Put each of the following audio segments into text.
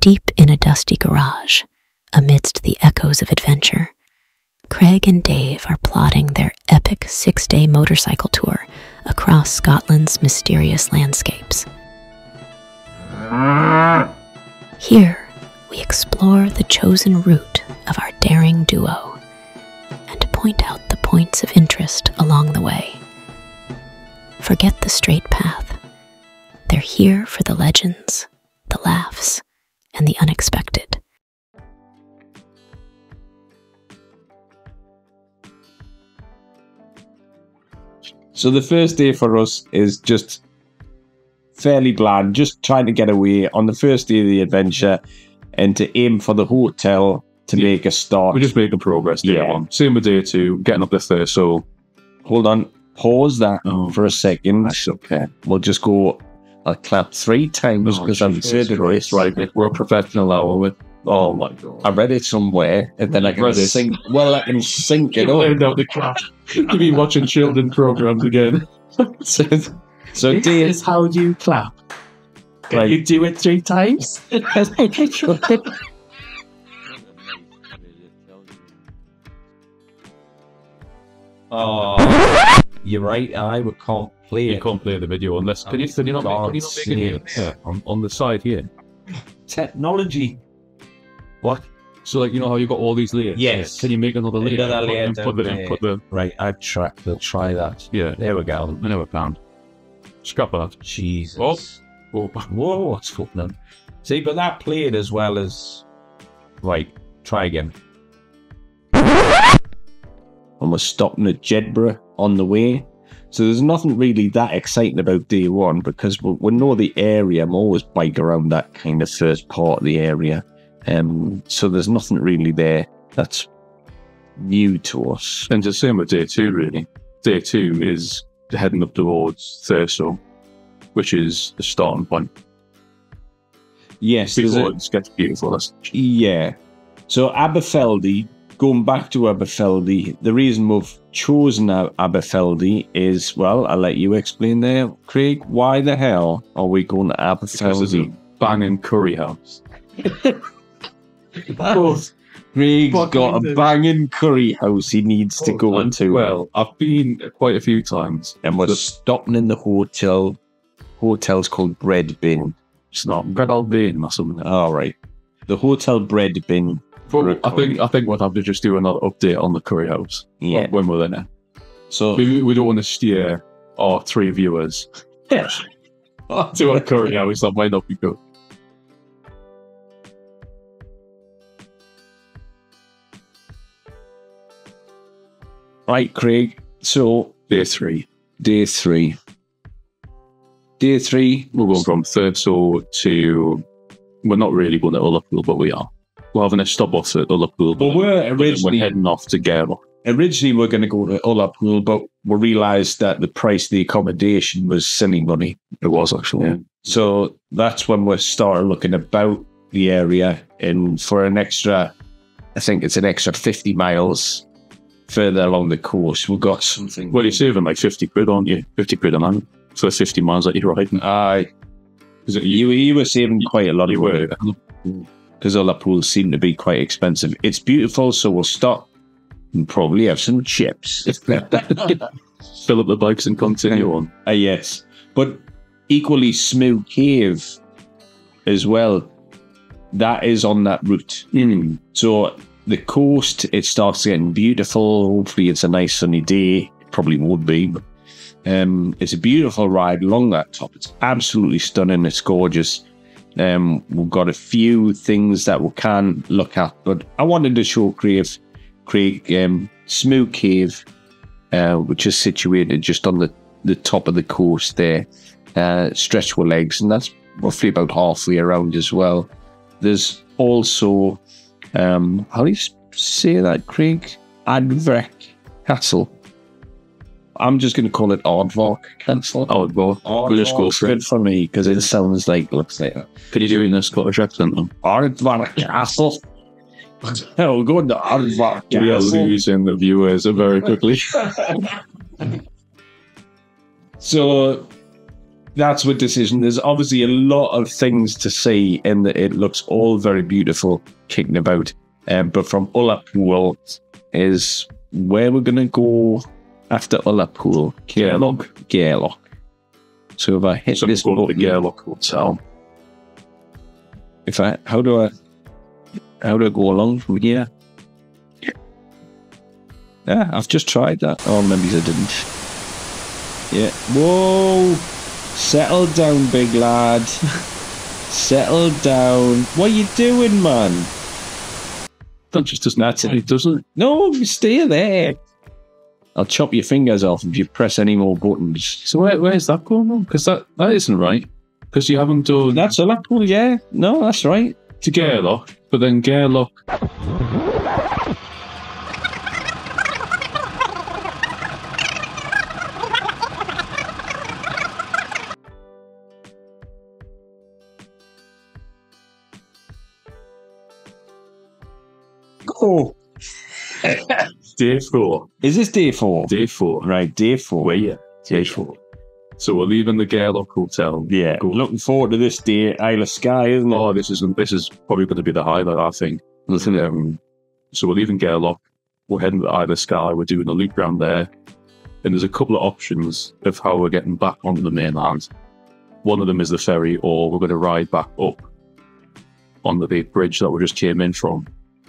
Deep in a dusty garage, amidst the echoes of adventure, Craig and Dave are plotting their epic 6-day motorcycle tour across Scotland's mysterious landscapes. Here, we explore the chosen route of our daring duo and point out the points of interest along the way. Forget the straight path. They're here for the legends, the laughs, and the unexpected. So the first day for us is just fairly bland, just trying to get away on the first day of the adventure and to aim for the hotel to make a start. We're just making progress day one. Same with day two, getting up the first. So hold on, pause that for a second. That's okay. We'll just go, I'll clap 3 times because I'm said it right. We're a professional now with. Oh my god! I read it somewhere, and then I can sync. Well, I can sync it up. Out the clap. To be watching children programs again. So Here's how you clap. Can you do it 3 times? You're right. I can't play it. You can't play the video unless. Can you not make it on the side here? Technology. What? So like you know how you got all these layers? Yes. Can you make another layer? Another layer and put the right. I'll try that. Yeah. There we go. I never found. Scrap that. Jesus. Whoa, what's fucking on? See, but that played as well as. Right. Try again. And we're stopping at Jedburgh on the way. So there's nothing really that exciting about day one because we know the area. I'm always bike around that kind of first part of the area. So there's nothing really there that's new to us. And the same with day two, really. Day two is heading up towards Thurso, which is the starting point. Yes. Before it gets beautiful. Yeah. So Aberfeldy, going back to Aberfeldy, the reason we've chosen Aberfeldy is, well, I'll let you explain there, Craig. Why the hell are we going to Aberfeldy? Because there's a banging curry house. Craig's got a banging curry house he needs to go to. Well, I've been quite a few times. And we're stopping in the hotel. Hotel's called Bread Bin. It's not Bread Bin or something. All right. The Hotel Bread Bin. But I think we'll have to just do another update on the curry house. Yeah. When we're there. So we don't want to steer our 3 viewers to a curry house that might not be good. Right, Craig. So Day 3. Day 3. We're going from Thurso to. We're not really going to Ullapool, but we are. We're having a stop off at Ullapool. But we're heading off to Gairloch. Originally, we're going to go to Ullapool, but we realised that the price of the accommodation was silly money. It was actually. Yeah. So that's when we started looking about the area, and for an extra, I think it's an extra 50 miles further along the coast, we've got something. Well, you're saving like 50 quid, aren't you? 50 quid a man for 50 miles that you're riding. You were saving quite a lot of money. Because Ullapool seem to be quite expensive. It's beautiful, so we'll stop and probably have some chips. Fill up the bikes and continue on. Yes. But equally, Smough Cave as well, that is on that route. So the coast, it starts getting beautiful. Hopefully it's a nice sunny day. It probably would be, but it's a beautiful ride along that top. It's absolutely stunning. It's gorgeous. We've got a few things that we can look at, but I wanted to show Craig Smough Cave, which is situated just on the top of the coast there. Stretch your legs, and that's roughly about halfway around as well. There's also, how do you say that, Craig? Ardvark Castle. I'm just going to call it Aardvark Castle. Aardvark. We'll just go for it for me because it sounds like, looks like that. Can you do it in a Scottish accent though? Aardvark Castle. We'll go to Aardvark Castle. We are losing the viewers very quickly. So that's what decision. There's obviously a lot of things to see, and it looks all very beautiful, kicking about. But from Ullapool is where we're going to go after Ullapool. Gairloch. So if I hit this button, the button, Gairloch Hotel. how do I go along from here? Yeah, I've just tried that. Oh, maybe I didn't. Yeah. Whoa! Settle down, big lad. Settle down. What are you doing, man? That just doesn't it, doesn't it? No, stay there. I'll chop your fingers off if you press any more buttons. So where's that going on? Because that isn't right. Because you haven't done... That's Ullapool, yeah. No, that's right. To Gairloch, but then Gairloch... Oh. Day 4. Is this day 4? Day 4. Right, day 4. Well, yeah. Day 4. So we're leaving the Gairloch Hotel. Yeah, looking forward to this day, Isle of Skye, isn't it? Oh, this is probably going to be the highlight, I think. So we're leaving Gairloch. We're heading to the Isle of Skye. We're doing a loop round there. And there's a couple of options of how we're getting back onto the mainland. One of them is the ferry, or we're going to ride back up on the big bridge that we just came in from.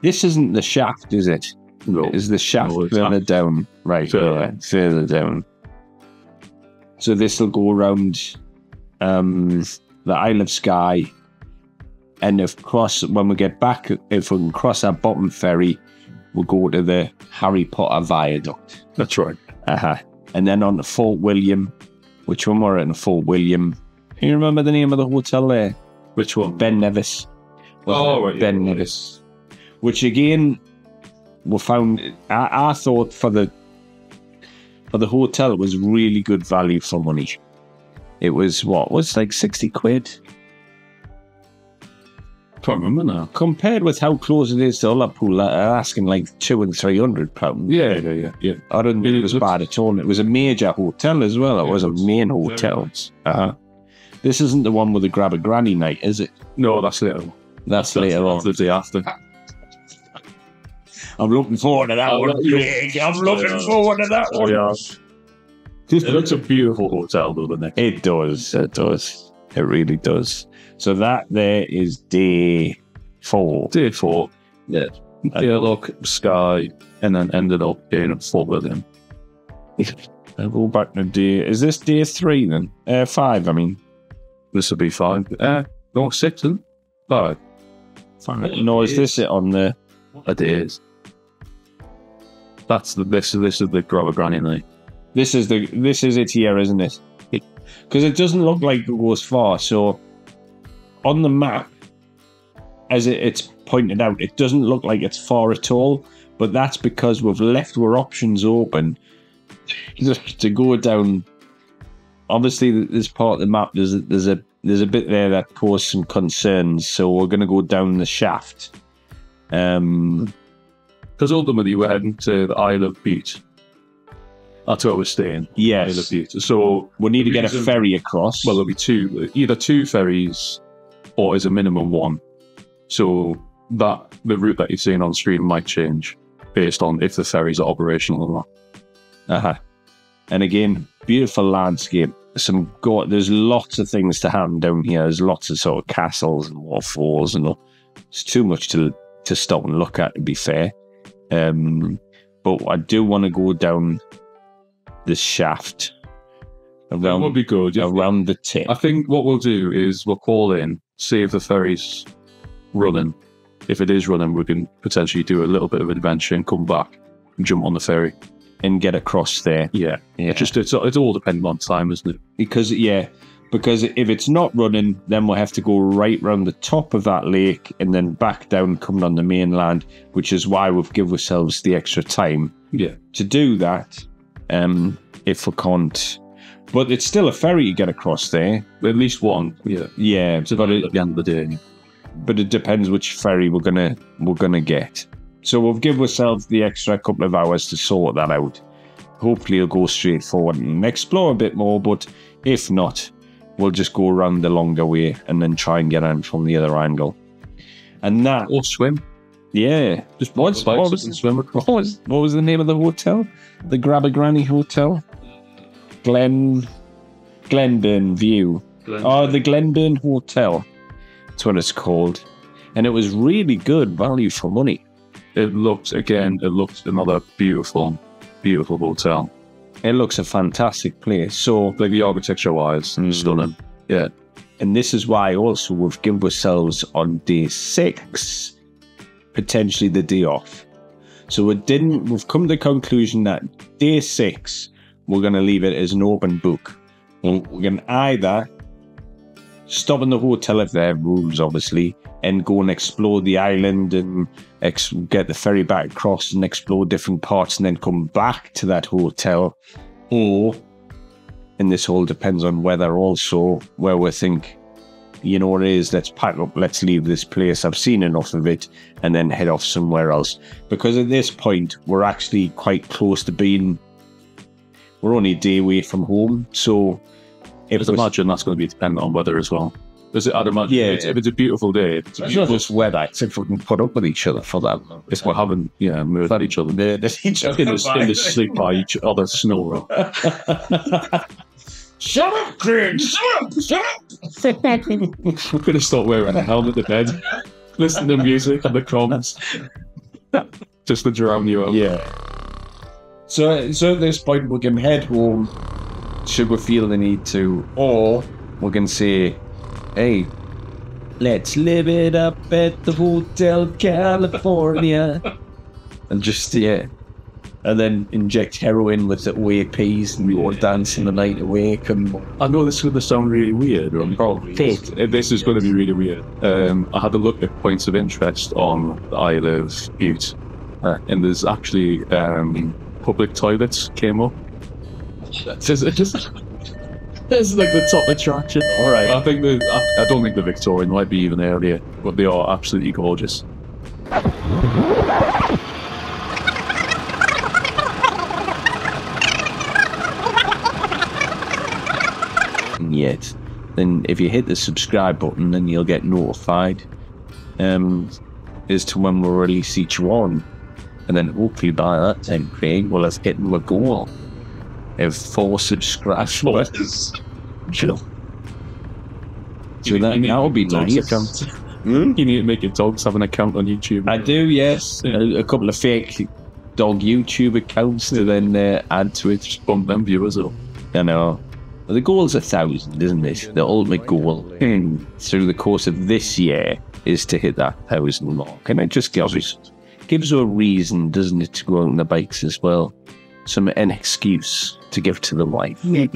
This isn't the shaft, is it? No. Is the shaft No, it's further not. down? Right, further down. So this will go around the Isle of Skye, and when we get back, if we can cross our bottom ferry, we'll go to the Harry Potter Viaduct. That's right. And then on to Fort William, which one we're in Fort William. Can you remember the name of the hotel there? Which one? Ben Nevis. Right. Ben Nevis. Which again, we found, I thought for the hotel, it was really good value for money. It was like 60 quid? Can't remember now. Compared with how close it is to Ullapool, they're asking like £200 and £300. Yeah. I don't think it was bad at all. It was a major hotel as well. It was a main hotel. This isn't the one with the grab a granny night, is it? No, that's later. That's later on. The day after. I'm looking forward to that one. I'm looking forward to that one. Yeah. It looks a beautiful hotel, though, doesn't it? It does. It does. It really does. So that there is day 4. Day 4. Yeah. Gairloch, Skye, and then ended up in Fort William. I'll go back to day... Is this day 3 then? 5, I mean. This will be 5. No, 6, isn't it? 5. No, is this it on the... It is. This is the grab a granny night. This is it here, isn't it? Because it doesn't look like it goes far. So on the map, as it's pointed out, it doesn't look like it's far at all. But that's because we've left our options open to go down. Obviously, this part of the map, there's a bit there that caused some concerns. So we're going to go down the shaft. Because ultimately we're heading to the Isle of Bute. That's where we're staying. Yes. Isle of Bute. So we need to get a ferry across. Well, there'll be either 2 ferries or is a minimum 1. So the route that you're seeing on screen might change based on if the ferries are operational or not. And again, beautiful landscape. There's lots of things to happen down here. There's lots of sort of castles and waterfalls and all. It's too much to stop and look at, to be fair. But I do want to go down the shaft. That would be good. Around the tip. I think what we'll do is we'll call in, see if the ferry's running. If it is running, we can potentially do a little bit of adventure and come back and jump on the ferry. And get across there. Yeah. It's all dependent on time, isn't it? Because if it's not running, then we'll have to go right round the top of that lake and then back down, coming on the mainland, which is why we've given ourselves the extra time to do that. If we can't, but it's still a ferry to get across there. At least one. Yeah. But at the end of the day. But it depends which ferry we're gonna get. So we'll give ourselves the extra couple of hours to sort that out. Hopefully it'll go straight forward and explore a bit more, but if not, we'll just go around the longer way and then try and get in from the other angle. And that, Or swim. yeah. Just What swim across. what was the name of the hotel? The Grab a Granny Hotel? Glenburn View. Oh, the Glenburn Hotel. That's what it's called. And it was really good value for money. It looks another beautiful, beautiful hotel. It looks a fantastic place. So, Like the architecture-wise, stunning. Yeah. and this is why also we've given ourselves on day 6, potentially the day off. So we've come to the conclusion that day 6, we're going to leave it as an open book. We can either stop in the hotel if there are rooms, obviously, and go and explore the island and get the ferry back across and explore different parts and then come back to that hotel. Or, and this all depends on weather also, where we think, you know what it is, let's pack up, let's leave this place, I've seen enough of it, and then head off somewhere else. Because at this point, we're actually quite close to we're only a day away from home, so... I'd imagine that's going to be dependent on weather as well. I'd imagine if it's a beautiful day, it's It's not just weather, it's if we can put up with each other for that. if we're having, murdered each other. Each other In the sleep by each other snoring. Shut up, Craig! Shut up! I'm going to start wearing a helmet to bed, listen to music and the comments. Just to drown you out. Yeah. So at this point, we can head home, should we feel the need to, or we can say, hey, let's live it up at the Hotel California. And just, and then inject heroin with the away peas and go dancing the night awake. And I know this is going to sound really weird, or probably this is going to be really weird. I had a look at points of interest on the Isle of Bute, and there's actually public toilets came up. There's like the top attraction. all right. I don't think the Victorian might be even earlier, but they are absolutely gorgeous. Yet, then if you hit the subscribe button, then you'll get notified as to when we'll release each one. And then hopefully by that time, Craig will have hit my goal of 4 subscribers. Chill. So that would be nice. You need to make your dogs have an account on YouTube. I do, yes. A couple of fake dog YouTube accounts to then add to it. Just bump them viewers up. I know. Well, the goal's 1,000, isn't it? The ultimate goal through the course of this year is to hit that 1,000 mark. And it just gives us a reason, doesn't it, to go out on the bikes as well. An excuse to give to the wife. You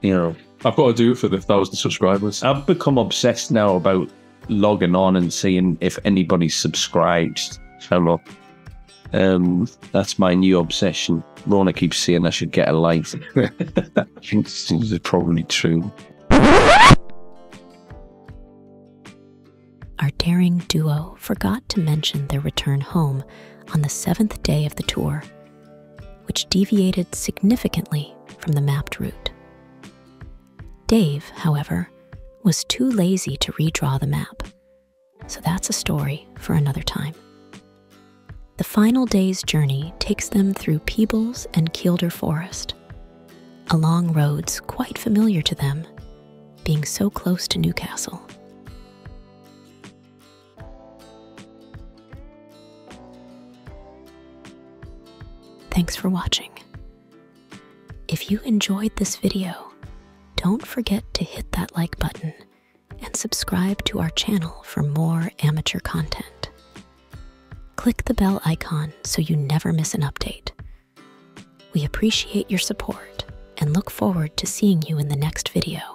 know. I've got to do it for the 1,000 subscribers. I've become obsessed now about logging on and seeing if anybody's subscribed. Hello. That's my new obsession. Rona keeps saying I should get a life. I think this is probably true. Our daring duo forgot to mention their return home on the 7th day of the tour, which deviated significantly from the mapped route. Dave, however, was too lazy to redraw the map, so that's a story for another time. The final day's journey takes them through Peebles and Kielder Forest, along roads quite familiar to them, being so close to Newcastle. Thanks for watching. If you enjoyed this video, don't forget to hit that like button and subscribe to our channel for more amateur content. Click the bell icon so you never miss an update. We appreciate your support and look forward to seeing you in the next video.